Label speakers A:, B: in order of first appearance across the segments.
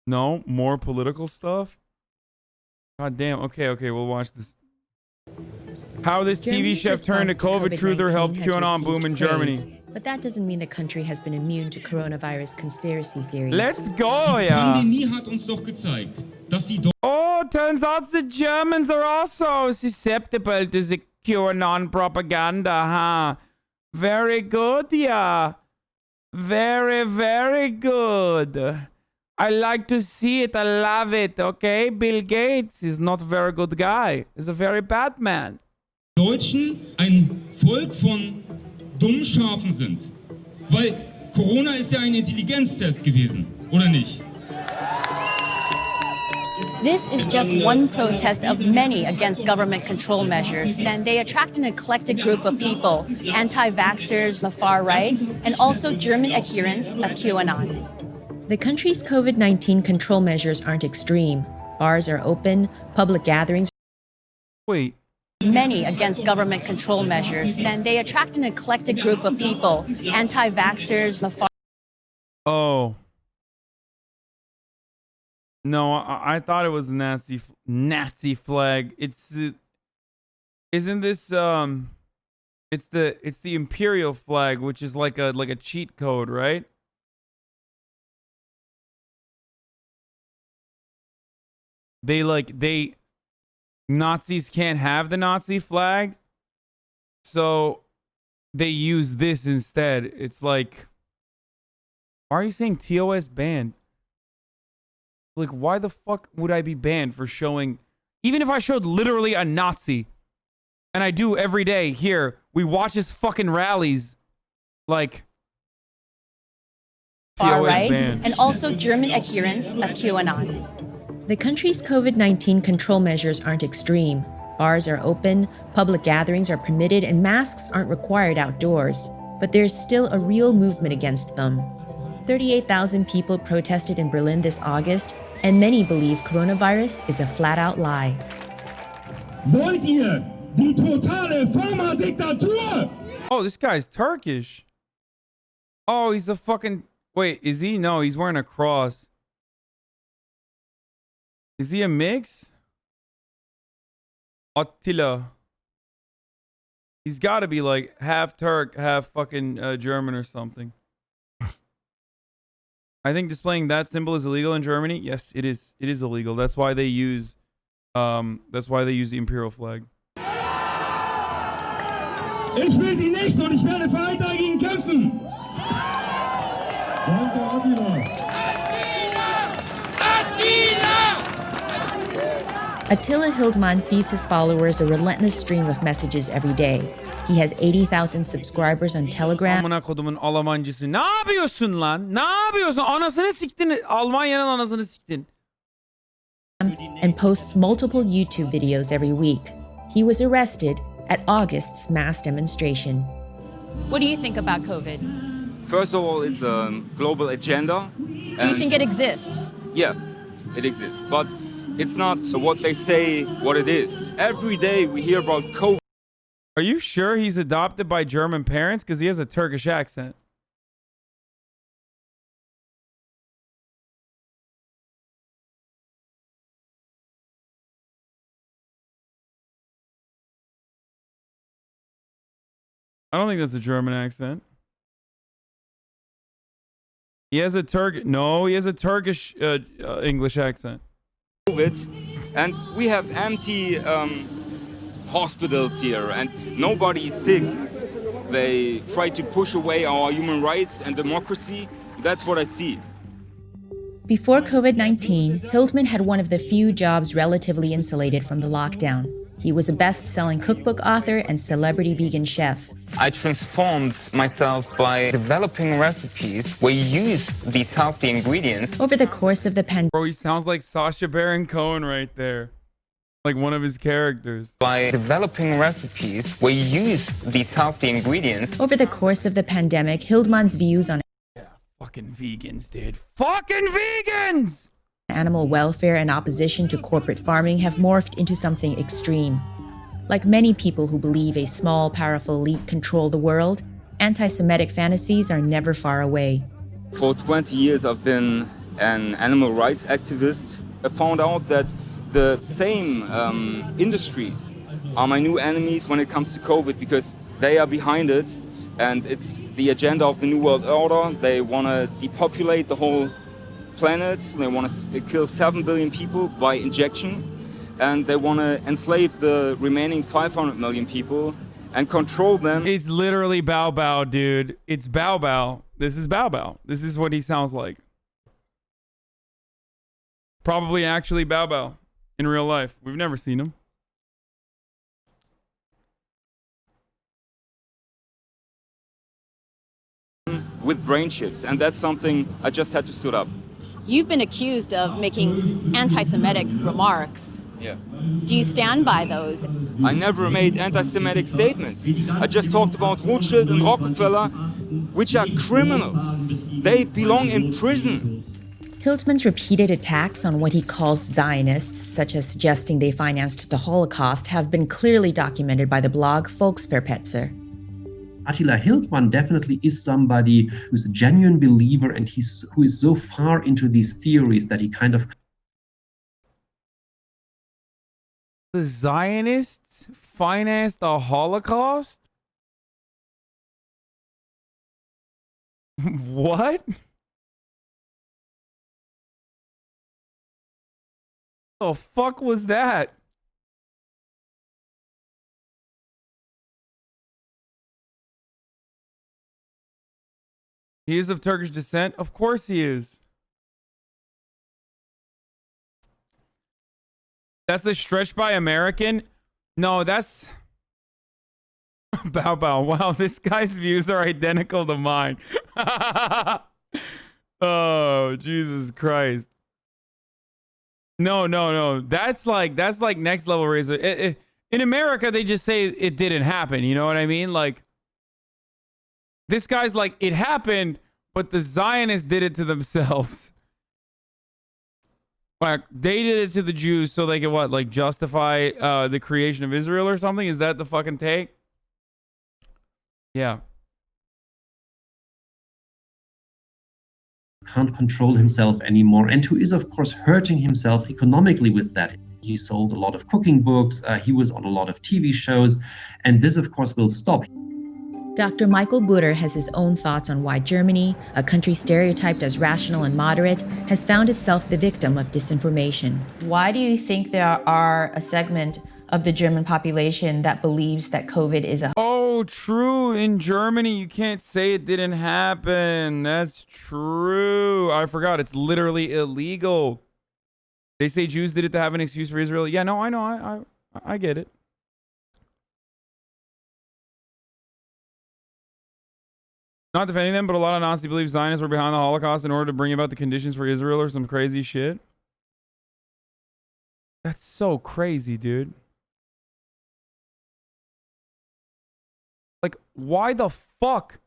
A: No, more political stuff? God damn. Okay, we'll watch this. How this TV chef turned a COVID truther helped QAnon boom in Germany.
B: But that doesn't mean the country has been immune to coronavirus conspiracy theories.
A: Let's go, yeah. Oh, turns out the Germans are also susceptible to the QAnon propaganda, huh? Very good, yeah. Very, very good. I like to see it. I love it, okay? Bill Gates is not a very good guy. He's a very bad man.
C: Deutschen ein Volk von Dummschafen sind. Weil Corona ist ja ein Intelligenztest gewesen, oder nicht?
D: This is just one protest of many against government control measures, and they attract an eclectic group of people, anti-vaxxers, the far right, and also German adherents of QAnon.
B: The country's COVID-19 control measures aren't extreme. Bars are open, public gatherings...
A: Wait.
D: Many against government control measures, and they attract an eclectic group of people, anti-vaxxers, the far...
A: Oh. No, I thought it was Nazi flag. Isn't this it's the imperial flag, which is like a cheat code, right? Nazis can't have the Nazi flag, so they use this instead. It's like, why are you saying TOS banned? Like, why the fuck would I be banned for showing... Even if I showed literally a Nazi, and I do every day here, we watch his fucking rallies, like...
D: far right, and also German adherents of QAnon.
B: The country's COVID-19 control measures aren't extreme. Bars are open, public gatherings are permitted, and masks aren't required outdoors. But there's still a real movement against them. 38,000 people protested in Berlin this August, and many believe coronavirus is a flat-out lie.
C: Wollt ihr die totale Pharma-Diktatur?
A: Oh, this guy's Turkish. Oh, he's a fucking... Wait, is he? No, he's wearing a cross. Is he a mix? Attila. He's got to be like half Turk, half fucking German or something. I think displaying that symbol is illegal in Germany. Yes, it is. It is illegal. That's why they use the imperial flag.
C: Ich will sie nicht und ich werde weiter dagegen kämpfen. Danke,
B: Attila Hildmann feeds his followers a relentless stream of messages every day. He has 80,000 subscribers on Telegram.
A: Amına kodumun Almancısı. Ne yapıyorsun lan? Ne yapıyorsun? Anasını siktin. Almanya'nın anasını siktin.
B: And posts multiple YouTube videos every week. He was arrested at August's mass demonstration.
D: What do you think about COVID?
E: First of all, it's a global agenda.
D: Do you think it exists?
E: Yeah, it exists. But it's not what they say what it is. Every day we hear about COVID.
A: Are you sure he's adopted by German parents? Because he has a Turkish accent. I don't think that's a German accent. He has a he has a Turkish English accent.
E: COVID, and we have empty hospitals here, and nobody is sick. They try to push away our human rights and democracy. That's what I see.
B: Before COVID-19, Hildmann had one of the few jobs relatively insulated from the lockdown. He was a best-selling cookbook author and celebrity vegan chef.
F: I transformed myself by developing recipes where you use these healthy ingredients.
B: Over the course of the pandemic...
A: Bro, he sounds like Sacha Baron Cohen right there. Like one of his characters.
F: By developing recipes where you use these healthy ingredients.
B: Over the course of the pandemic, Hildmann's views on...
A: Yeah, fucking vegans, dude. Fucking vegans!
B: Animal welfare and opposition to corporate farming have morphed into something extreme. Like many people who believe a small, powerful elite control the world, anti-Semitic fantasies are never far away.
E: For 20 years I've been an animal rights activist, found out that the same industries are my new enemies when it comes to COVID, because they are behind it, and it's the agenda of the New World Order. They want to depopulate the whole planet. They want to kill 7 billion people by injection, and they want to enslave the remaining 500 million people and control them.
A: It's literally Bao Bao, dude. It's Bao Bao. This is Bao Bao. This is what he sounds like. Probably actually Bao Bao in real life. We've never seen him.
E: With brain chips, and that's something I just had to stood up.
D: You've been accused of making anti-Semitic remarks.
E: Yeah.
D: Do you stand by those?
E: I never made anti-Semitic statements. I just talked about Rothschild and Rockefeller, which are criminals. They belong in prison.
B: Hildman's repeated attacks on what he calls Zionists, such as suggesting they financed the Holocaust, have been clearly documented by the blog Volksverpetzer.
G: Attila Hildmann definitely is somebody who's a genuine believer, and who is so far into these theories that he kind of...
A: The Zionists financed the Holocaust? What? The fuck was that? He is of Turkish descent? Of course he is. That's a stretch by American? No, that's... Bao Bao. Wow, this guy's views are identical to mine. Oh, Jesus Christ. No. That's like next level razor. In America, they just say it didn't happen. You know what I mean? Like, this guy's like, it happened, but the Zionists did it to themselves. Like, they did it to the Jews so they could what? Like, justify the creation of Israel or something? Is that the fucking take? Yeah.
G: Can't control himself anymore, and who is, of course, hurting himself economically with that. He sold a lot of cooking books, he was on a lot of TV shows, and this, of course, will stop.
B: Dr. Michael Butter has his own thoughts on why Germany, a country stereotyped as rational and moderate, has found itself the victim of disinformation. Why do you think there are a segment of the German population that believes that COVID is a...
A: Oh, true. In Germany, you can't say it didn't happen. That's true. I forgot. It's literally illegal. They say Jews did it to have an excuse for Israel. Yeah, no, I know. I get it. Not defending them, but a lot of Nazis believe Zionists were behind the Holocaust in order to bring about the conditions for Israel or some crazy shit. That's so crazy, dude. Like, why the fuck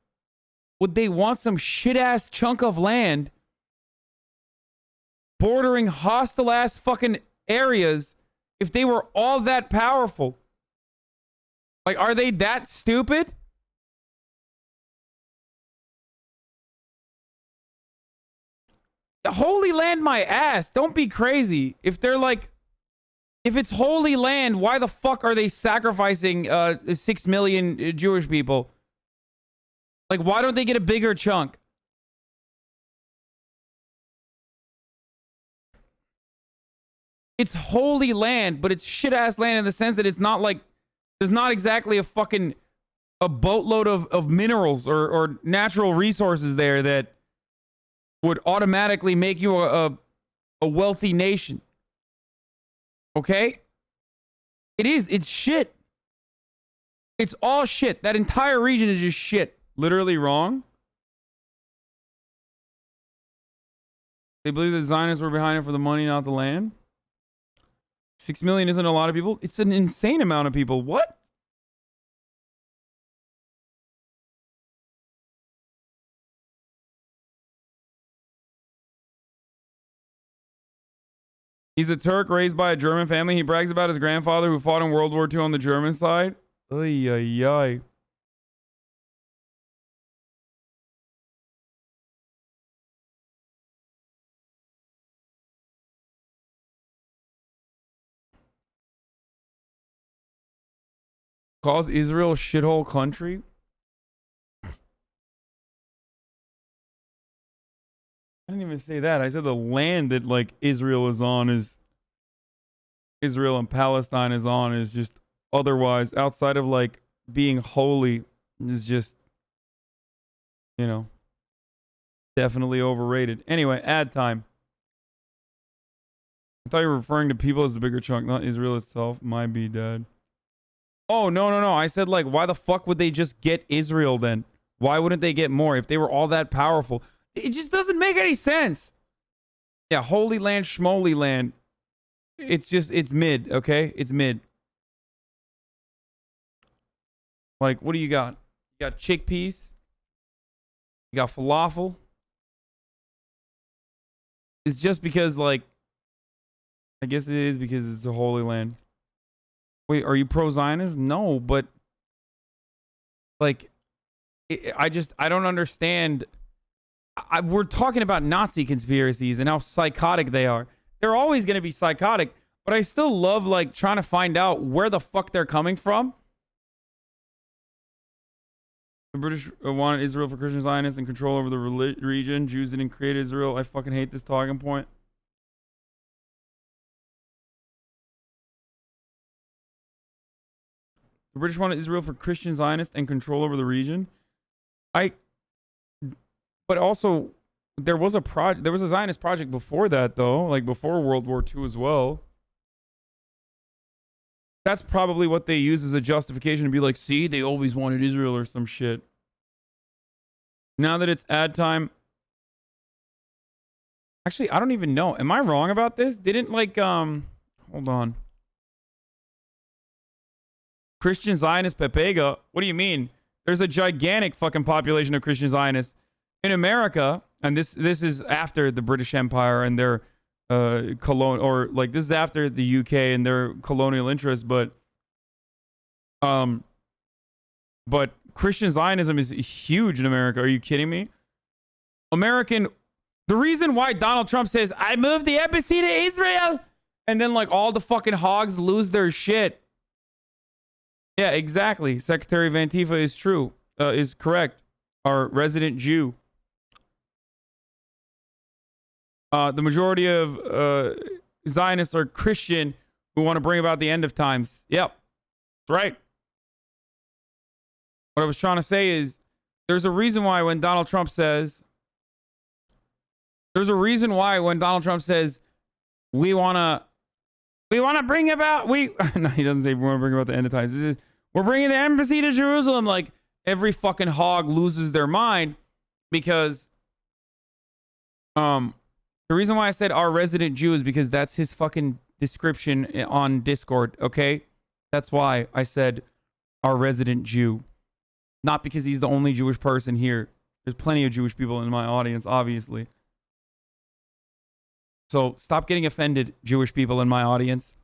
A: would they want some shit-ass chunk of land bordering hostile-ass fucking areas if they were all that powerful? Like, are they that stupid? Holy land my ass. Don't be crazy. If they're like, if it's holy land, why the fuck are they sacrificing 6 million Jewish people? Like, why don't they get a bigger chunk? It's holy land, but it's shit ass land in the sense that it's not like, there's not exactly a boatload of minerals or natural resources there that would automatically make you a wealthy nation. Okay? It's shit. It's all shit. That entire region is just shit. Literally wrong. They believe the Zionists were behind it for the money, not the land. 6 million isn't a lot of people. It's an insane amount of people. What? He's a Turk raised by a German family. He brags about his grandfather who fought in World War II on the German side. Ay, ay, ay. Calls Israel a shithole country? I didn't even say that. I said the land that like Israel is on is Israel and Palestine is on is just otherwise outside of like being holy is just, you know, definitely overrated. Anyway, ad time. I thought you were referring to people as the bigger chunk, not Israel itself. Might be dead. Oh, no. I said, like, why the fuck would they just get Israel then? Why wouldn't they get more if they were all that powerful? It just doesn't make any sense. Yeah, Holy Land, Schmoly Land. It's mid, okay? It's mid. Like, what do you got? You got chickpeas. You got falafel. It's just because, like, I guess it is because it's the Holy Land. Wait, are you pro-Zionist? No, but, like, I don't understand. We're talking about Nazi conspiracies and how psychotic they are. They're always going to be psychotic, but I still love, like, trying to find out where the fuck they're coming from. The British wanted Israel for Christian Zionists and control over the region. Jews didn't create Israel. I fucking hate this talking point. The British wanted Israel for Christian Zionists and control over the region. But also, there was a Zionist project before that, though, like before World War II as well. That's probably what they use as a justification to be like, see, they always wanted Israel or some shit. Now that it's ad time. Actually, I don't even know. Am I wrong about this? Didn't like, hold on. Christian Zionist Pepega? What do you mean? There's a gigantic fucking population of Christian Zionists in America, and this is after the British Empire and their colonial, or like this is after the UK and their colonial interests, but Christian Zionism is huge in America. Are you kidding me? The reason why Donald Trump says, I moved the embassy to Israel, and then like all the fucking hogs lose their shit. Yeah, exactly. Secretary of Antifa is correct. Our resident Jew. The majority of Zionists are Christian who want to bring about the end of times. Yep. That's right. What I was trying to say is there's a reason why when Donald Trump says we want to bring about no, he doesn't say we want to bring about the end of times. He says, we're bringing the embassy to Jerusalem. Like every fucking hog loses their mind because the reason why I said our resident Jew is because that's his fucking description on Discord, okay? That's why I said our resident Jew. Not because he's the only Jewish person here. There's plenty of Jewish people in my audience, obviously. So stop getting offended, Jewish people in my audience.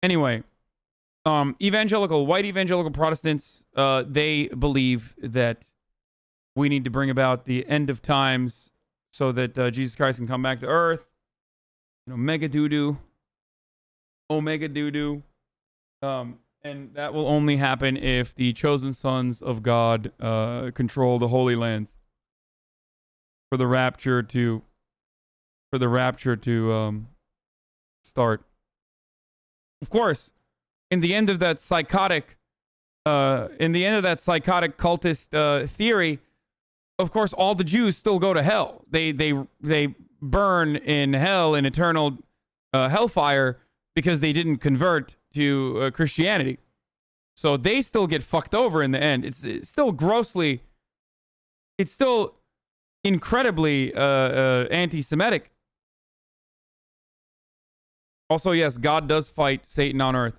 A: Anyway, white evangelical Protestants, they believe that we need to bring about the end of times so that Jesus Christ can come back to earth. You know, mega doo-doo. Omega doo-doo. And that will only happen if the chosen sons of God control the Holy Lands for the rapture to start. Of course, in the end of that psychotic cultist theory, of course, all the Jews still go to hell. They burn in hell in eternal hellfire because they didn't convert to Christianity. So they still get fucked over in the end. It's still incredibly anti-Semitic. Also, yes, God does fight Satan on earth.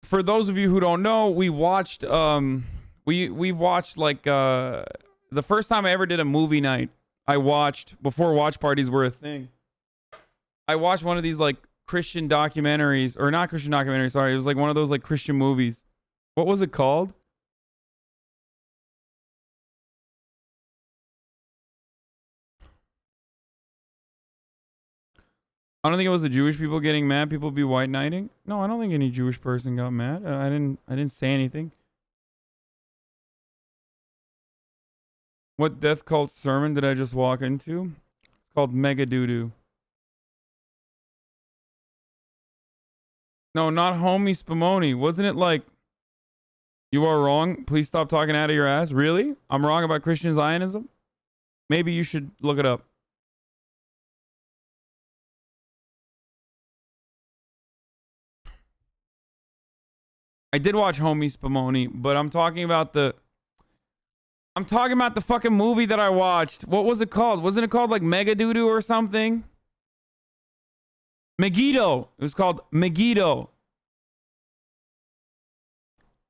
A: For those of you who don't know, we watched we watched like the first time I ever did a movie night. I watched before watch parties were a thing. I watched one of these like Christian documentaries, or not Christian documentaries, sorry. It was like one of those like Christian movies. What was it called? I don't think it was the Jewish people getting mad. People be white knighting. No, I don't think any Jewish person got mad. I didn't say anything. What death cult sermon did I just walk into? It's called Mega Doodoo. No, not homie Spumoni. Wasn't it like, you are wrong, please stop talking out of your ass? Really? I'm wrong about Christian Zionism? Maybe you should look it up. I did watch homie Spumoni, but I'm talking about the fucking movie that I watched. What was it called? Wasn't it called like Mega Doodoo or something? Megiddo. It was called Megiddo.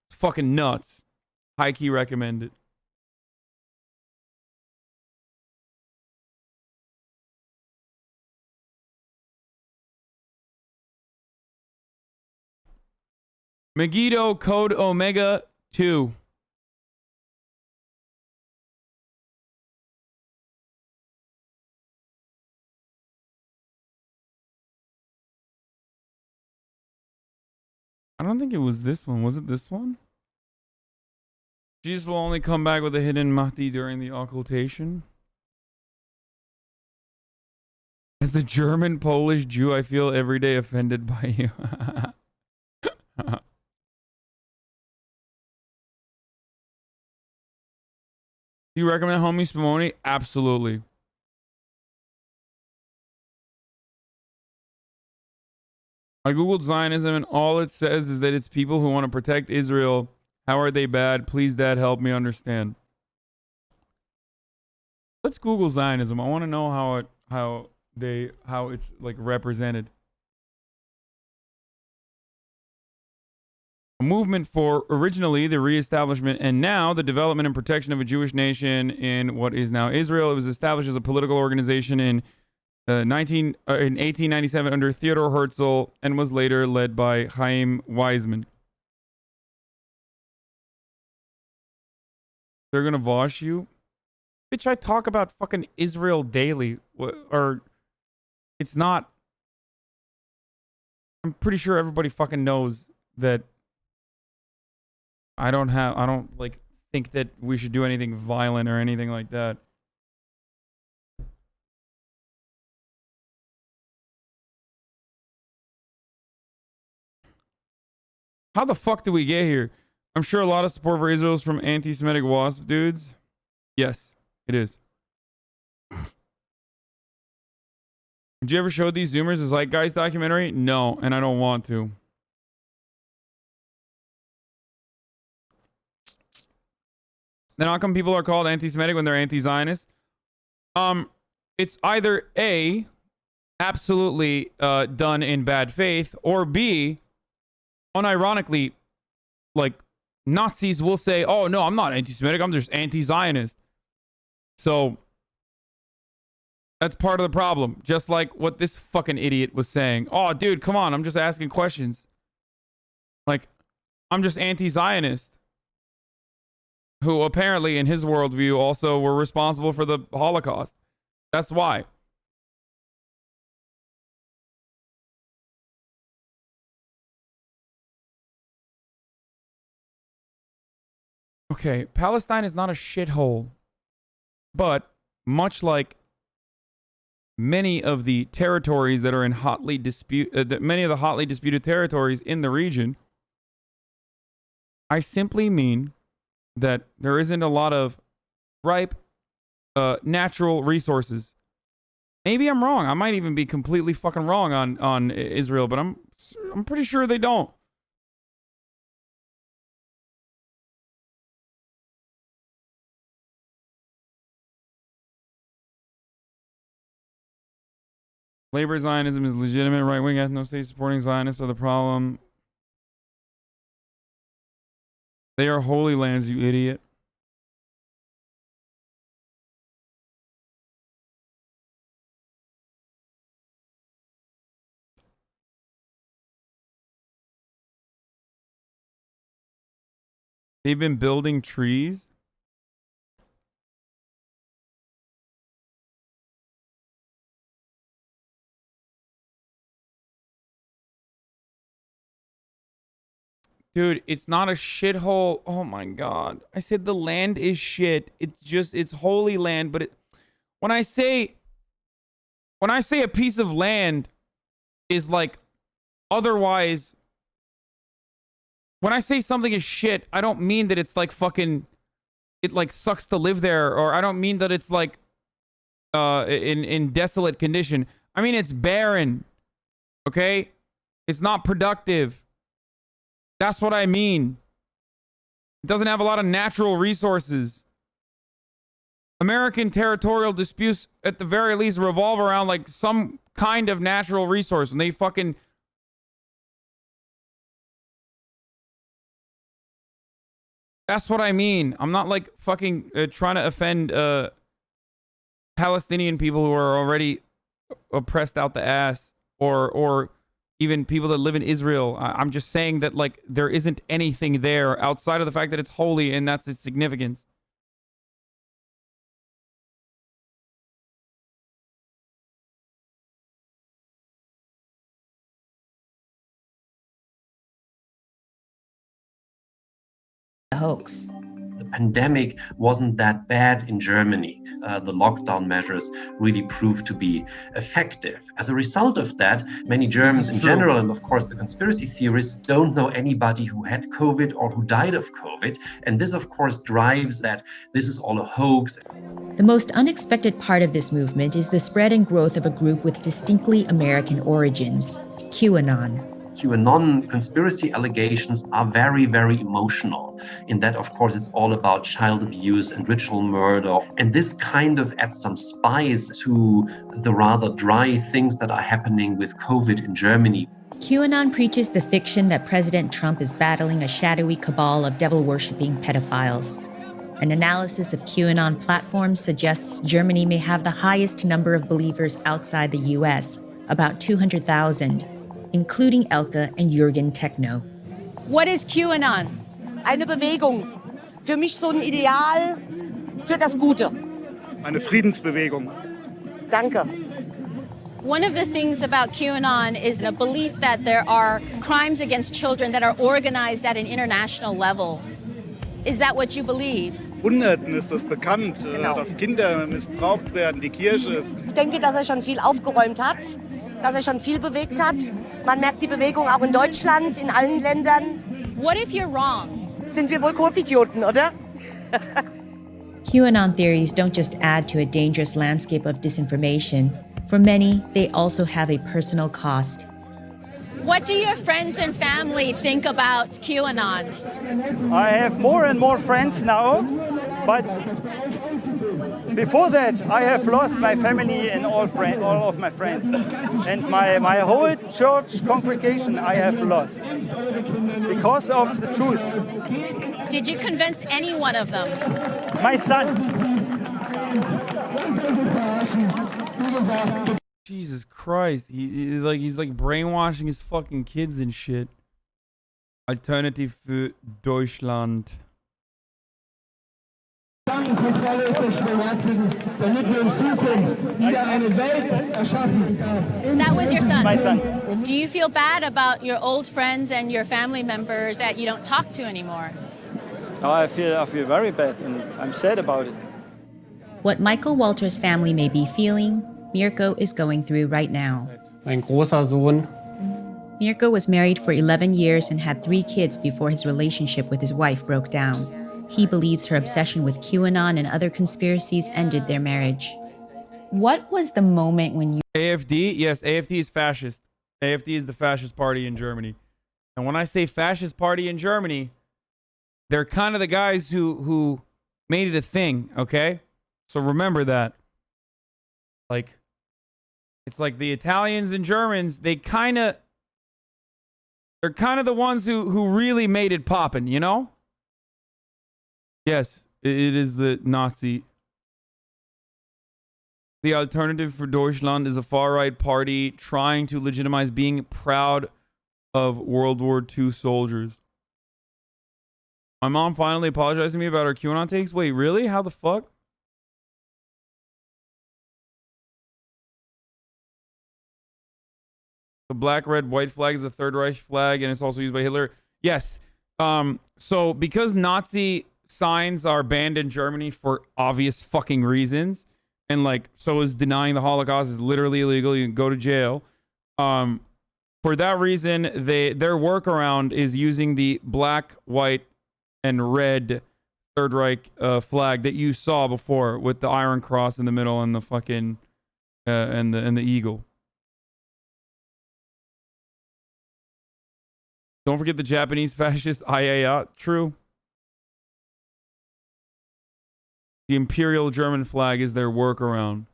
A: It's fucking nuts. High key recommended. Megiddo Code Omega 2. I don't think it was this one. Was it this one? Jesus will only come back with a hidden Mahdi during the occultation. As a German Polish Jew, I feel every day offended by you. Do you recommend homie Spumoni? Absolutely. I googled Zionism and all it says is that it's people who want to protect Israel. How are they bad? Please, Dad, help me understand. Let's Google Zionism. I want to know how it's like represented. A movement for originally the reestablishment and now the development and protection of a Jewish nation in what is now Israel. It was established as a political organization in 1897 under Theodor Herzl and was later led by Chaim Weizmann. They're gonna wash you? Bitch, I talk about fucking Israel daily. Or it's not. I'm pretty sure everybody fucking knows that I don't like think that we should do anything violent or anything like that. How the fuck did we get here? I'm sure a lot of support for Israel is from anti-Semitic wasp dudes. Yes, it is. Did you ever show these Zoomers the Zeitgeist documentary? No, and I don't want to. Then how come people are called anti-Semitic when they're anti-Zionist? It's either A, absolutely done in bad faith, or B, unironically, like Nazis will say, "Oh no, I'm not anti-Semitic. I'm just anti-Zionist." So that's part of the problem. Just like what this fucking idiot was saying. Oh, dude, come on. I'm just asking questions. Like, I'm just anti-Zionist. Who apparently, in his worldview, also were responsible for the Holocaust. That's why. Okay, Palestine is not a shithole. But, much like many of the territories that are in hotly many of the hotly disputed territories in the region, I simply mean that there isn't a lot of ripe natural resources. Maybe I'm wrong. I might even be completely fucking wrong on Israel, but I'm pretty sure they don't. Labor Zionism is legitimate. Right-wing ethno-state supporting Zionists are the problem. They are holy lands, you idiot. They've been building trees. Dude, it's not a shithole. Oh my god. I said the land is shit. It's holy land, but when I say a piece of land is like otherwise, when I say something is shit, I don't mean that it's like fucking, it like sucks to live there, or I don't mean that it's like in desolate condition. I mean it's barren. Okay? It's not productive. That's what I mean. It doesn't have a lot of natural resources. American territorial disputes, at the very least, revolve around like some kind of natural resource. When they fucking... That's what I mean. I'm not like fucking trying to offend Palestinian people who are already oppressed out the ass, or even people that live in Israel. I'm just saying that like there isn't anything there outside of the fact that it's holy, and that's its significance.
B: A hoax.
G: The pandemic wasn't that bad in Germany. The lockdown measures really proved to be effective. As a result of that, many Germans in general, and of course the conspiracy theorists, don't know anybody who had COVID or who died of COVID. And this, of course, drives that this is all a hoax.
B: The most unexpected part of this movement is the spread and growth of a group with distinctly American origins, QAnon.
G: QAnon conspiracy allegations are very, very emotional. In that, of course, it's all about child abuse and ritual murder. And this kind of adds some spice to the rather dry things that are happening with COVID in Germany.
B: QAnon preaches the fiction that President Trump is battling a shadowy cabal of devil-worshipping pedophiles. An analysis of QAnon platforms suggests Germany may have the highest number of believers outside the US, about 200,000. Including Elke and Jürgen Techno.
D: What is QAnon?
H: Eine Bewegung. Für mich so ein Ideal für das Gute.
I: Eine Friedensbewegung.
H: Danke.
D: One of the things about QAnon is the belief that there are crimes against children that are organized at an international level. Is that what you believe?
I: Hunderten ist es bekannt, dass Kinder missbraucht werden, die Kirche ist.
H: Ich denke, dass schon viel aufgeräumt hat, dass schon viel bewegt hat. Man merkt die Bewegung auch in Deutschland, in allen Ländern.
D: What if you're wrong?
H: Sind wir wohl Kopfidioten, oder?
B: QAnon theories don't just add to a dangerous landscape of disinformation. For many, they also have a personal cost.
D: What do your friends and family think about QAnon?
J: I have more and more friends now, but before that, I have lost my family and all of my friends. And my whole church congregation I have lost because of the truth.
D: Did you convince any one of them?
J: My son.
A: Jesus Christ. He's like brainwashing his fucking kids and shit. Alternative für Deutschland.
K: Gedankenkontrolle ist das Beherzigen, damit wir in Zukunft wieder eine Welt erschaffen.
D: That was your son.
J: My son.
D: Do you feel bad about your old friends and your family members that you don't talk to anymore?
J: Oh, I feel very bad and I'm sad about it.
B: What Michael Walter's family may be feeling, Mirko is going through right now.
L: Mein großer Sohn.
B: Mirko was married for 11 years and had 3 kids before his relationship with his wife broke down. He believes her obsession with QAnon and other conspiracies ended their marriage. What was the moment when you...
A: AFD? Yes, AFD is fascist. AFD is the fascist party in Germany. And when I say fascist party in Germany, they're kind of the guys who made it a thing, okay? So remember that. Like, it's like the Italians and Germans, they're kind of the ones who really made it poppin', you know? Yes, it is the Nazi. The Alternative for Deutschland is a far-right party trying to legitimize being proud of World War II soldiers. My mom finally apologized to me about her QAnon takes. Wait, really? How the fuck? The black, red, white flag is the Third Reich flag, and it's also used by Hitler. Yes, So because Nazi signs are banned in Germany for obvious fucking reasons, and like so is denying the Holocaust is literally illegal. You can go to jail. For that reason, their workaround is using the black, white, and red Third Reich flag that you saw before with the Iron Cross in the middle and the fucking and the eagle. Don't forget the Japanese fascist IAA. True. The Imperial German flag is their workaround,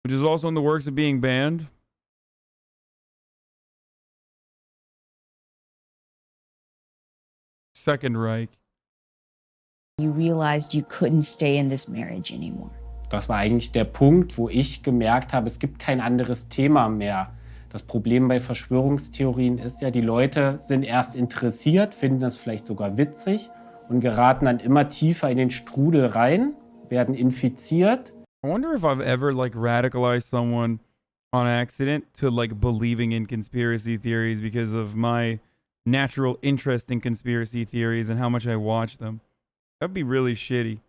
A: which is also in the works of being banned. Second Reich.
L: You realized you couldn't stay in this marriage anymore.
M: Das war eigentlich der Punkt, wo ich gemerkt habe, es gibt kein anderes Thema mehr. Das Problem bei Verschwörungstheorien ist ja, die Leute sind erst interessiert, finden das vielleicht sogar witzig und geraten dann immer tiefer in den Strudel rein, werden infiziert.
A: I wonder if I've ever like radicalized someone on accident to like believing in conspiracy theories because of my natural interest in conspiracy theories and how much I watch them. That'd be really shitty.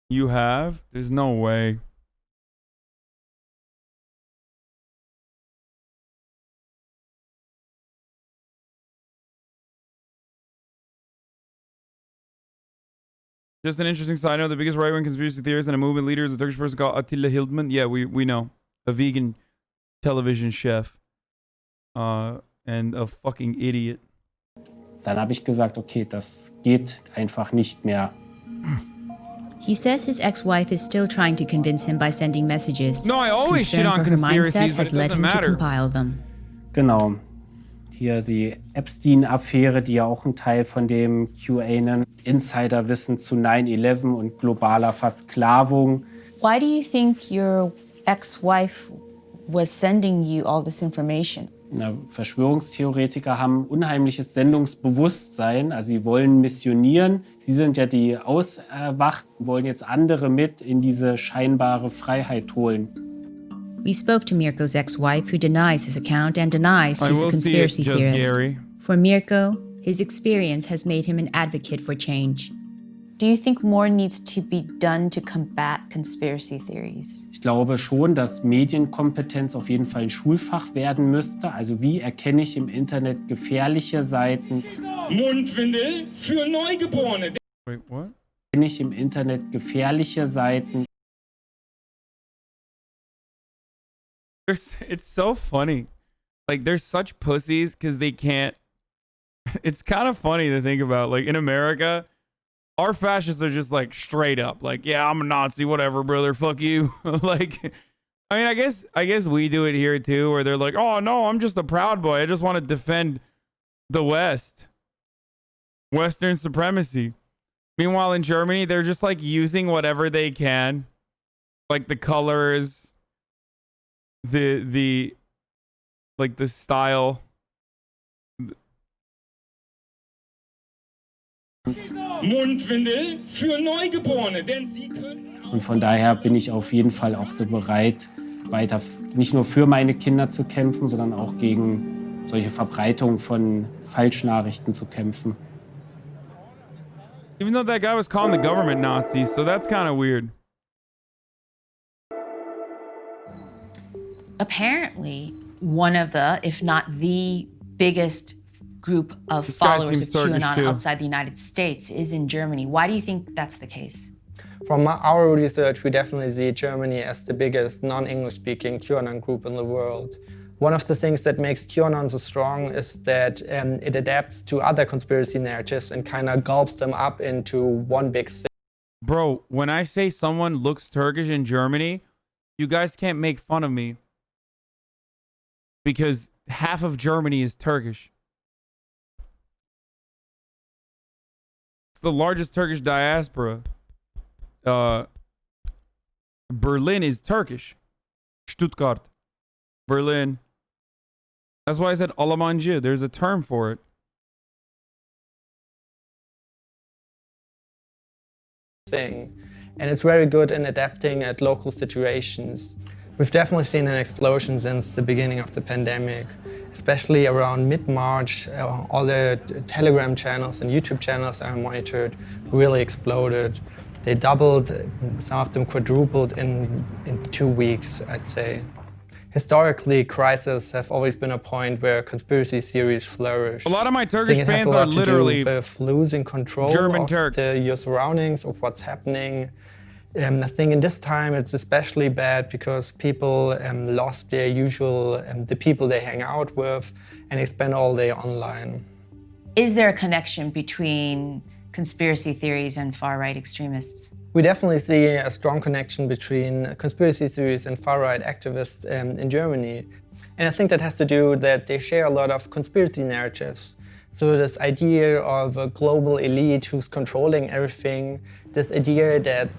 A: You have? There's no way. Just an interesting side note, the biggest right-wing conspiracy theorist and a movement leader is a Turkish person called Attila Hildman. Yeah, we know. A vegan television chef. And a fucking idiot.
M: Dann habe ich gesagt, okay, das geht einfach nicht mehr.
B: He says his ex-wife is still trying to convince him by sending messages.
A: No, I always shit on conspiracies, but it doesn't matter.
B: Compile them.
M: Genau. Hier die Epstein-Affäre, die ja auch ein Teil von dem QAnon Insiderwissen zu 9/11 und globaler Versklavung.
L: Why do you think your ex-wife was sending you all this information?
M: Na, Verschwörungstheoretiker haben unheimliches Sendungsbewusstsein, also sie wollen missionieren. Sie sind ja die Auserwachten, wollen jetzt andere mit in diese scheinbare Freiheit holen.
B: We spoke to Mirko's ex-wife, who denies his account and denies she's a conspiracy theorist.
A: Gary.
B: For Mirko, his experience has made him an advocate for change.
L: Do you think more needs to be done to combat conspiracy theories?
M: Ich glaube schon, dass Medienkompetenz auf jeden Fall ein Schulfach werden müsste. Also wie erkenne ich im Internet gefährliche Seiten?
C: Mundwindel für Neugeborene.
A: Wait, what?
M: Erkenne ich im Internet gefährliche Seiten?
A: It's so funny. Like, they're such pussies because they can't. It's kind of funny to think about. Like, in America, our fascists are just like straight up. Like, yeah, I'm a Nazi, whatever, brother. Fuck you. Like, I mean, I guess we do it here too, where they're like, oh, no, I'm just a Proud Boy. I just want to defend the West. Western supremacy. Meanwhile, in Germany, they're just like using whatever they can. Like the colors. The like the style.
C: Mundwindel für Neugeborene, denn sie können.
M: Und von daher bin ich auf jeden Fall auch bereit, weiter nicht nur für meine Kinder zu kämpfen, sondern auch gegen solche Verbreitung von Falschnachrichten zu kämpfen.
A: Even though that guy was calling the government Nazis, so that's kind of weird.
L: Apparently, one of the, if not the biggest group of followers of QAnon outside the United States is in Germany. Why do you think that's the case?
N: From our research, we definitely see Germany as the biggest non-English speaking QAnon group in the world. One of the things that makes QAnon so strong is that it adapts to other conspiracy narratives and kind of gulps them up into one big thing.
A: Bro, when I say someone looks Turkish in Germany, you guys can't make fun of me. Because half of Germany is Turkish. It's the largest Turkish diaspora. Berlin is Turkish. Stuttgart. Berlin. That's why I said Almancı. There's a term for it.
N: And it's very good in adapting at local situations. We've definitely seen an explosion since the beginning of the pandemic. Especially around mid-March, all the Telegram channels and YouTube channels I monitored really exploded. They doubled, some of them quadrupled in 2 weeks, I'd say. Historically, crises have always been a point where conspiracy theories flourish.
A: A lot of my Turkish fans are literally
N: with losing control
A: German
N: of
A: Turks.
N: your surroundings, of what's happening. I think in this time it's especially bad because people lost their usual, the people they hang out with, and they spend all day online.
L: Is there a connection between conspiracy theories and far-right extremists?
N: We definitely see a strong connection between conspiracy theories and far-right activists in Germany. And I think that has to do that they share a lot of conspiracy narratives. So this idea of a global elite who's controlling everything, this idea that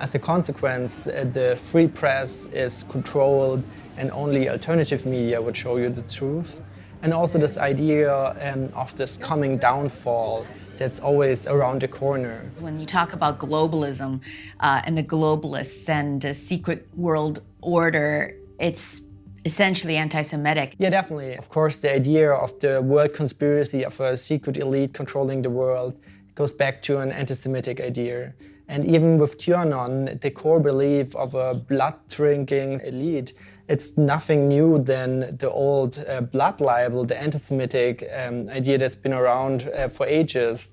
N: as a consequence the free press is controlled and only alternative media would show you the truth. And also this idea of this coming downfall that's always around the corner.
L: When you talk about globalism and the globalists and the secret world order, it's essentially anti-Semitic.
N: Yeah, definitely. Of course, the idea of the world conspiracy of a secret elite controlling the world goes back to an anti-Semitic idea. And even with QAnon, the core belief of a blood-drinking elite, it's nothing new than the old blood libel, the anti-Semitic idea that's been around for ages,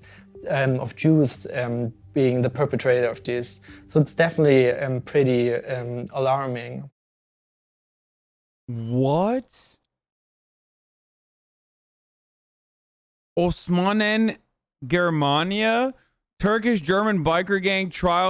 N: of Jews being the perpetrator of this. So it's definitely pretty alarming.
A: What? Osmanen Germania? Turkish-German biker gang trial